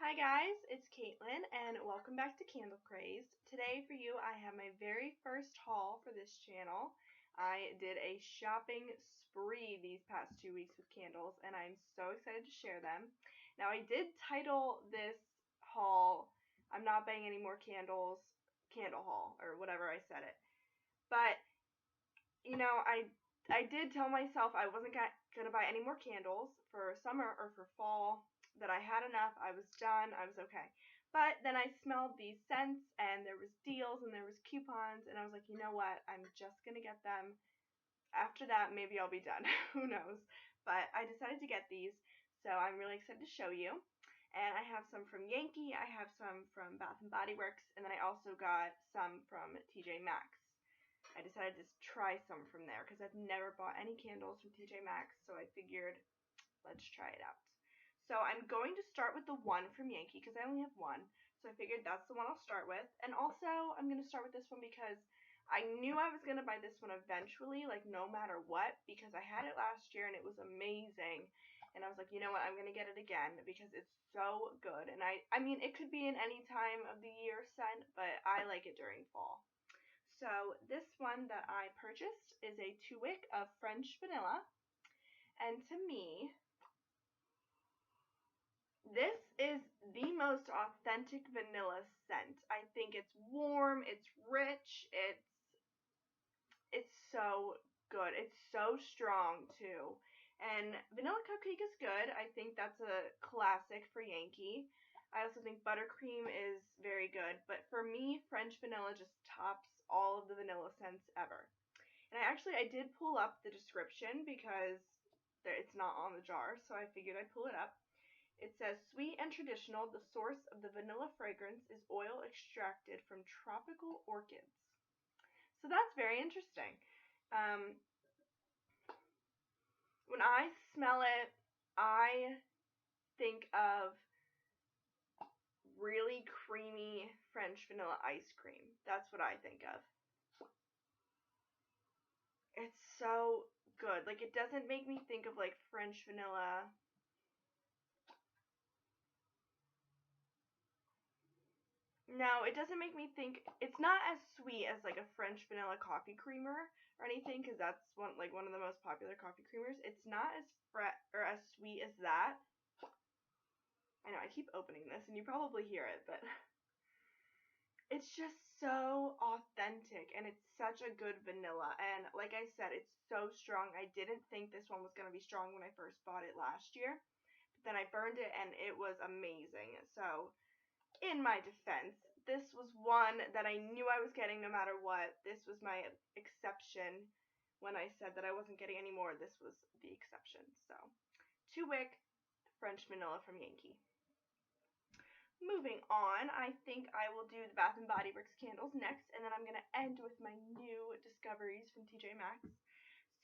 Hi guys, it's Caitlin and welcome back to Candle Crazed. Today for you I have my very first haul for this channel. I did a shopping spree these past 2 weeks with candles and I'm so excited to share them. Now I did title this haul, I'm not buying any more candles, candle haul, or whatever I said it. But, I did tell myself I wasn't going to buy any more candles for summer or for fall, that I had enough, I was done, I was okay. But then I smelled these scents and there was deals and there was coupons and I was like, you know what, I'm just going to get them. After that, maybe I'll be done. Who knows? But I decided to get these, so I'm really excited to show you. And I have some from Yankee, I have some from Bath & Body Works, and then I also got some from TJ Maxx. I decided to try some from there because I've never bought any candles from TJ Maxx, so I figured let's try it out. So I'm going to start with the one from Yankee because I only have one, so I figured that's the one I'll start with. And also I'm going to start with this one because I knew I was going to buy this one eventually, like no matter what, because I had it last year and it was amazing. And I was like, you know what, I'm going to get it again because it's so good. And I mean, it could be in any time of the year scent, but I like it during fall. So this one that I purchased is a 2-wick of French vanilla. And to me, this is the most authentic vanilla scent. I think it's warm, it's rich, it's so good. It's so strong too. And vanilla cupcake is good. I think that's a classic for Yankee. I also think buttercream is very good, but for me, French vanilla just tops all of the vanilla scents ever. And I did pull up the description because it's not on the jar, so I figured I'd pull it up. It says, sweet and traditional, the source of the vanilla fragrance is oil extracted from tropical orchids. So that's very interesting. Um, when I smell it, I think of really creamy French vanilla ice cream. That's what I think of. It's so good. Like, it doesn't make me think of like French vanilla. No, it doesn't make me think. It's not as sweet as like a French vanilla coffee creamer or anything, because that's one of the most popular coffee creamers. It's not as as sweet as that. I know I keep opening this, and you probably hear it, but it's just so authentic, and it's such a good vanilla. And like I said, it's so strong. I didn't think this one was gonna be strong when I first bought it last year, but then I burned it, and it was amazing. So, in my defense, this was one that I knew I was getting no matter what. This was my exception. When I said that I wasn't getting any more, this was the exception. So, 2-wick French vanilla from Yankee. Moving on, I think I will do the Bath & Body Works candles next, and then I'm going to end with my new discoveries from TJ Maxx.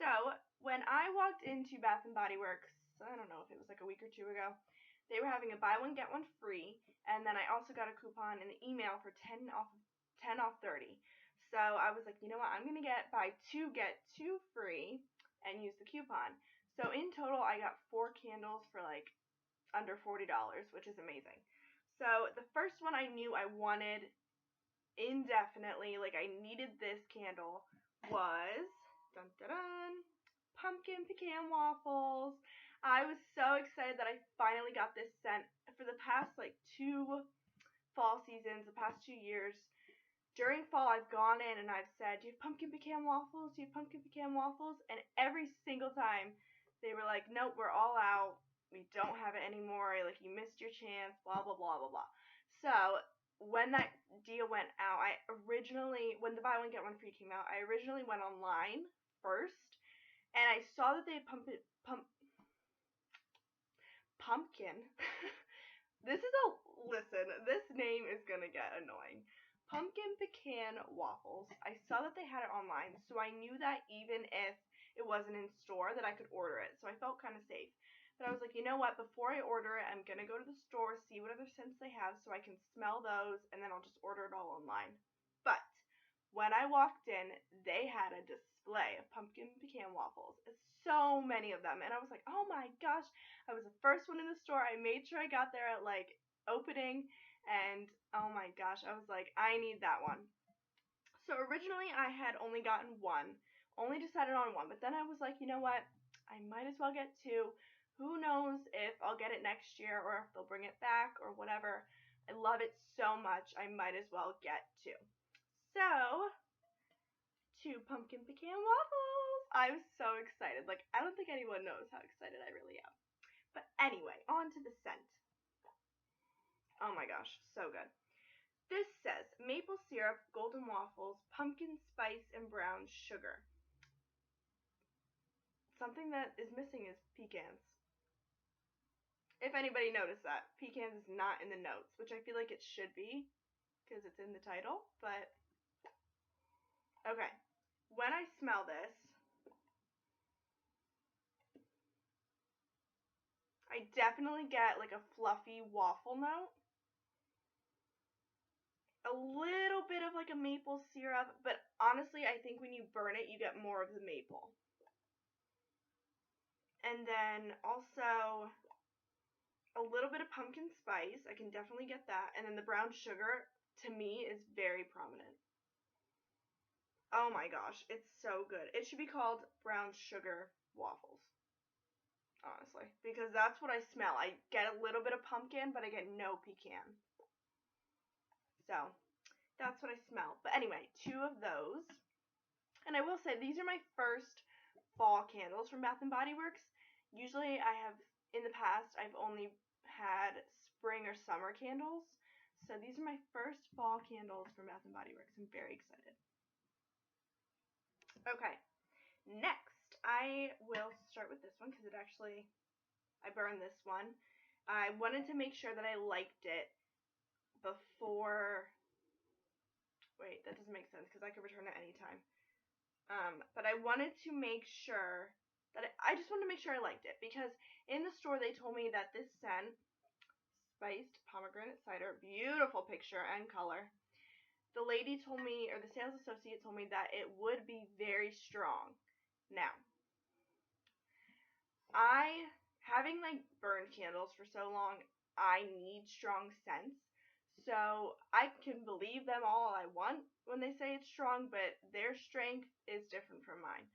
So, when I walked into Bath & Body Works, I don't know if it was like a week or two ago, they were having a buy one get one free, and then I also got a coupon in the email for 10 off 30. So I was like, you know what, I'm gonna buy 2 get 2 free and use the coupon. So in total I got 4 candles for like under $40, which is amazing. So the first one I knew I wanted indefinitely, like I needed this candle, was dun dun dun, pumpkin pecan waffles. I was so excited that I finally got this scent. For the past like 2 fall seasons, the past 2 years, during fall I've gone in and I've said, do you have pumpkin pecan waffles? Do you have pumpkin pecan waffles? And every single time they were like, nope, we're all out. We don't have it anymore. Like, you missed your chance, blah, blah, blah, blah, blah. So when that deal went out, when the buy one get one free came out, I originally went online first, and I saw that they had pumpkin. Listen, this name is gonna get annoying. Pumpkin pecan waffles. I saw that they had it online, so I knew that even if it wasn't in store, that I could order it. So I felt kind of safe. But I was like, you know what? Before I order it, I'm gonna go to the store, see what other scents they have, so I can smell those, and then I'll just order it all online. But when I walked in, they had a display of pumpkin pecan waffles. So many of them. And I was like, oh my gosh. I was the first one in the store. I made sure I got there at like opening, and oh my gosh, I was like, I need that one. So originally I had only gotten one, only decided on one, but then I was like, you know what, I might as well get two. Who knows if I'll get it next year or if they'll bring it back or whatever. I love it so much, I might as well get two. So, two pumpkin pecan waffles. I'm so excited. Like, I don't think anyone knows how excited I really am. But anyway, on to the scent. Oh my gosh, so good. This says maple syrup, golden waffles, pumpkin spice, and brown sugar. Something that is missing is pecans. If anybody noticed that, pecans is not in the notes, which I feel like it should be because it's in the title, but okay. When I smell this, I definitely get like a fluffy waffle note. A little bit of like a maple syrup, but honestly, I think when you burn it, you get more of the maple. And then also a little bit of pumpkin spice. I can definitely get that. And then the brown sugar, to me, is very prominent. Oh my gosh, it's so good. It should be called brown sugar waffles, honestly, because that's what I smell. I get a little bit of pumpkin, but I get no pecan. So, that's what I smell. But anyway, two of those. And I will say, these are my first fall candles from Bath & Body Works. Usually I have, in the past, I've only had spring or summer candles. So these are my first fall candles from Bath & Body Works. I'm very excited. Okay, next I will start with this one because I burned this one. I wanted to make sure that I liked it before, wait, that doesn't make sense because I could return it anytime. But I wanted to make sure that I just wanted to make sure I liked it because in the store they told me that this scent, spiced pomegranate cider, beautiful picture and color. The lady told me, or the sales associate told me that it would be very strong. Now, having like burned candles for so long, I need strong scents. So I can believe them all I want when they say it's strong, but their strength is different from mine.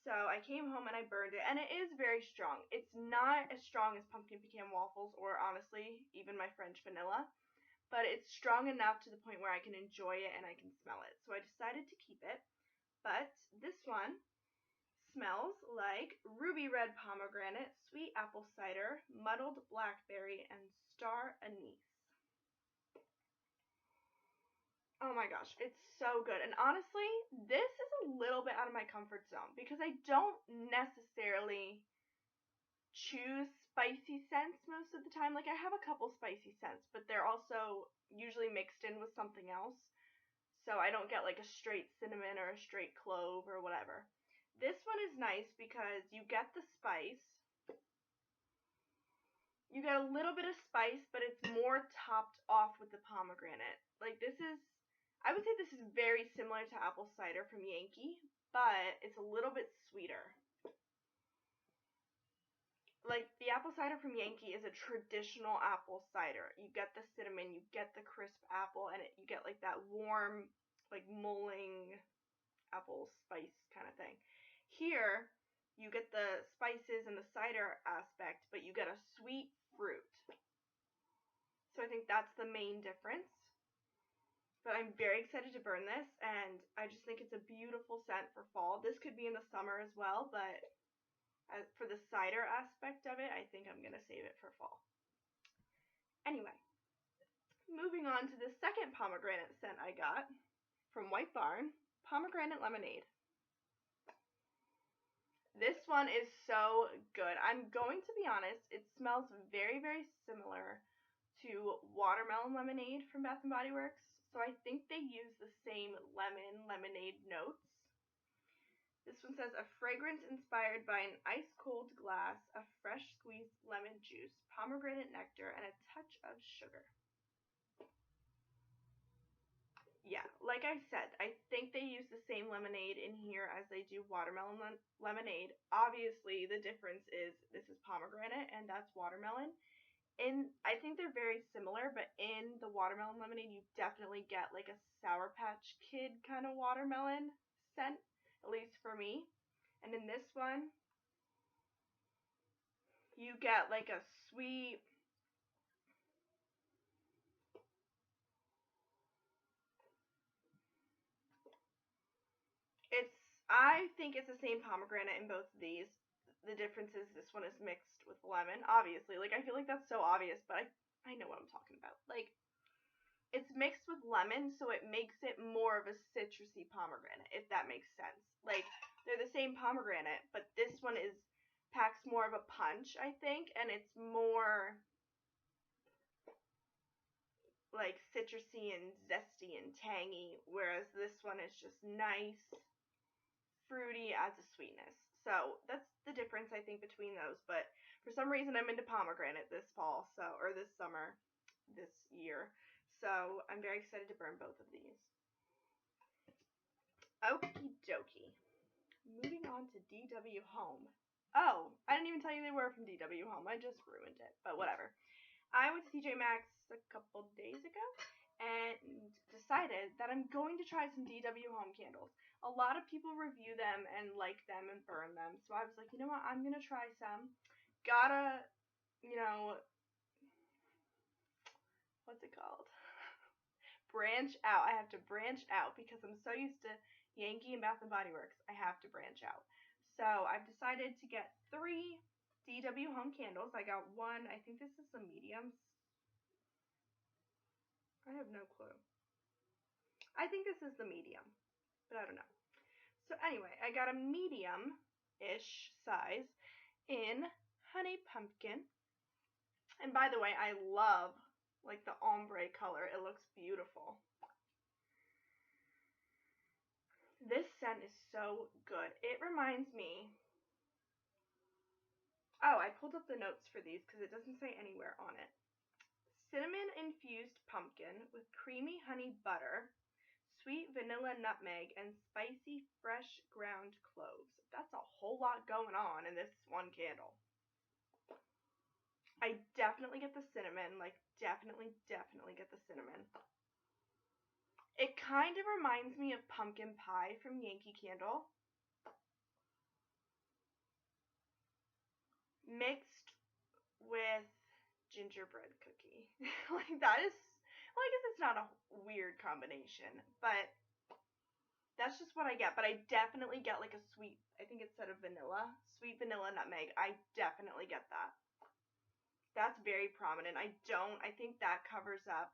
So I came home and I burned it, and it is very strong. It's not as strong as pumpkin pecan waffles or honestly, even my French vanilla, but it's strong enough to the point where I can enjoy it and I can smell it. So I decided to keep it. But this one smells like ruby red pomegranate, sweet apple cider, muddled blackberry, and star anise. Oh my gosh, it's so good. And honestly, this is a little bit out of my comfort zone because I don't necessarily choose spicy scents most of the time. Like I have a couple spicy scents, but they're also usually mixed in with something else. So I don't get like a straight cinnamon or a straight clove or whatever. This one is nice because you get the spice. You get a little bit of spice, but it's more topped off with the pomegranate. Like I would say this is very similar to apple cider from Yankee, but it's a little bit sweeter. Like the apple cider from Yankee is a traditional apple cider. You get the cinnamon, you get the crisp apple, and you get like that warm, like mulling apple spice kind of thing. Here, you get the spices and the cider aspect, but you get a sweet fruit. So I think that's the main difference. But I'm very excited to burn this, and I just think it's a beautiful scent for fall. This could be in the summer as well, but for the cider aspect of it, I think I'm going to save it for fall. Anyway, moving on to the second pomegranate scent I got from White Barn, pomegranate lemonade. This one is so good. I'm going to be honest, it smells very, very similar to watermelon lemonade from Bath & Body Works. So I think they use the same lemonade notes. This one says, a fragrance inspired by an ice-cold glass of fresh squeezed lemon juice, pomegranate nectar, and a touch of sugar. Yeah, like I said, I think they use the same lemonade in here as they do watermelon lemonade. Obviously, the difference is this is pomegranate and that's watermelon. I think they're very similar, but in the watermelon lemonade, you definitely get like a Sour Patch Kid kind of watermelon scent, at least for me. And in this one, you get like a sweet, I think it's the same pomegranate in both of these. The difference is this one is mixed with lemon, obviously. Like, I feel like that's so obvious, but I know what I'm talking about. Like, it's mixed with lemon, so it makes it more of a citrusy pomegranate, if that makes sense. Like, they're the same pomegranate, but this one packs more of a punch, I think, and it's more like citrusy and zesty and tangy, whereas this one is just nice, fruity, adds a sweetness. So that's the difference, I think, between those. But for some reason, I'm into pomegranate this fall, or this summer, this year. So I'm very excited to burn both of these. Okie dokie. Moving on to DW Home. Oh, I didn't even tell you they were from DW Home. I just ruined it, but whatever. I went to TJ Maxx a couple days ago and decided that I'm going to try some DW Home candles. A lot of people review them and like them and burn them, so I was like, you know what, I'm going to try some. Gotta, what's it called? Branch out. I have to branch out because I'm so used to Yankee and Bath and Body Works. I have to branch out. So I've decided to get 3 DW Home candles. I got one, I think this is a medium. I have no clue. I think this is the medium, but I don't know. So anyway, I got a medium-ish size in Honey Pumpkin. And by the way, I love like the ombre color. It looks beautiful. This scent is so good. It reminds me. Oh, I pulled up the notes for these because it doesn't say anywhere on it. Cinnamon infused pumpkin with creamy honey butter, sweet vanilla nutmeg, and spicy fresh ground cloves. That's a whole lot going on in this one candle. I definitely get the cinnamon, like definitely get the cinnamon. It kind of reminds me of pumpkin pie from Yankee Candle, mixed with gingerbread cookie. Like that is, well, I guess it's not a weird combination, but that's just what I get. But I definitely get like a sweet, I think it said a sweet vanilla nutmeg. I definitely get that. That's very prominent. I think that covers up,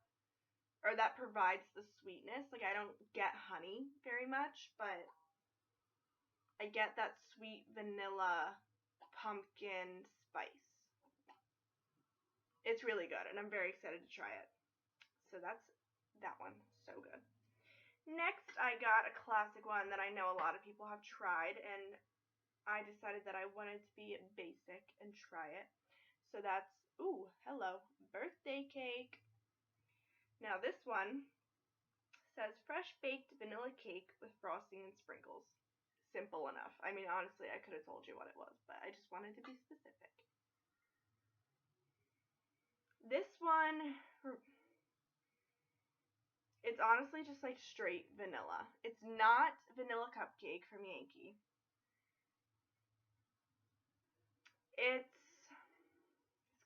or that provides the sweetness. Like I don't get honey very much, but I get that sweet vanilla pumpkin spice. It's really good, and I'm very excited to try it. So that's that one. So good. Next, I got a classic one that I know a lot of people have tried, and I decided that I wanted to be basic and try it. So that's, ooh, hello, birthday cake. Now this one says fresh baked vanilla cake with frosting and sprinkles. Simple enough. I mean, honestly, I could have told you what it was, but I just wanted to be specific. This one, it's honestly just like straight vanilla. It's not vanilla cupcake from Yankee. It's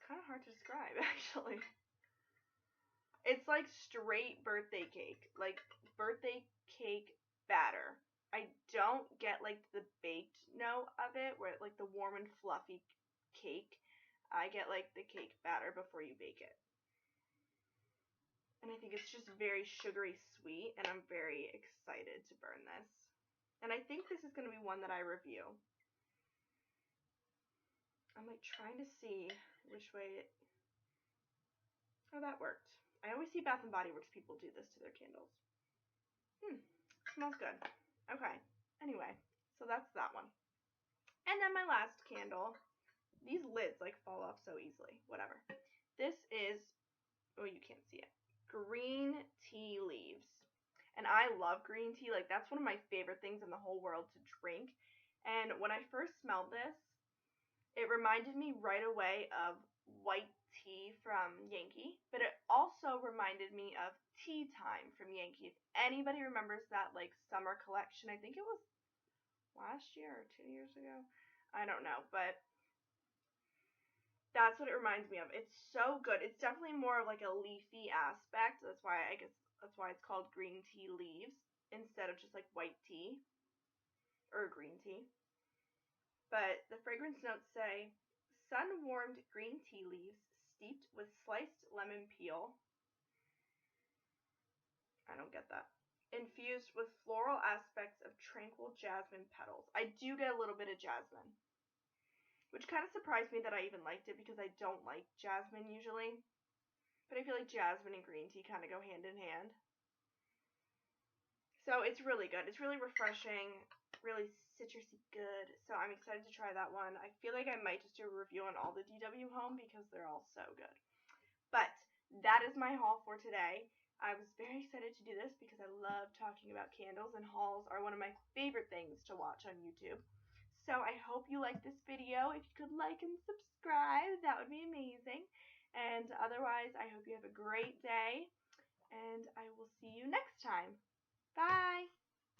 kind of hard to describe, actually. It's like straight birthday cake, like birthday cake batter. I don't get like the baked note of it, where like the warm and fluffy cake. I get like the cake batter before you bake it. And I think it's just very sugary sweet, and I'm very excited to burn this. And I think this is going to be one that I review. I'm like trying to see which way it... Oh, that worked. I always see Bath and Body Works people do this to their candles. Smells good. Okay. Anyway, so that's that one. And then my last candle. These lids like fall off so easily. Whatever. This is, oh, you can't see it, green tea leaves. And I love green tea. Like that's one of my favorite things in the whole world to drink. And when I first smelled this, it reminded me right away of white tea from Yankee, but it also reminded me of Tea Time from Yankee. If anybody remembers that like summer collection, I think it was last year or 2 years ago. I don't know, but that's what it reminds me of. It's so good. It's definitely more of like a leafy aspect. That's why it's called green tea leaves instead of just like white tea or green tea. But the fragrance notes say sun-warmed green tea leaves steeped with sliced lemon peel. I don't get that. Infused with floral aspects of tranquil jasmine petals. I do get a little bit of jasmine, which kind of surprised me that I even liked it because I don't like jasmine usually. But I feel like jasmine and green tea kind of go hand in hand. So it's really good. It's really refreshing, really citrusy good. So I'm excited to try that one. I feel like I might just do a review on all the DW Home because they're all so good. But that is my haul for today. I was very excited to do this because I love talking about candles, and hauls are one of my favorite things to watch on YouTube. So I hope you liked this video. If you could like and subscribe, that would be amazing. And otherwise, I hope you have a great day, and I will see you next time. Bye!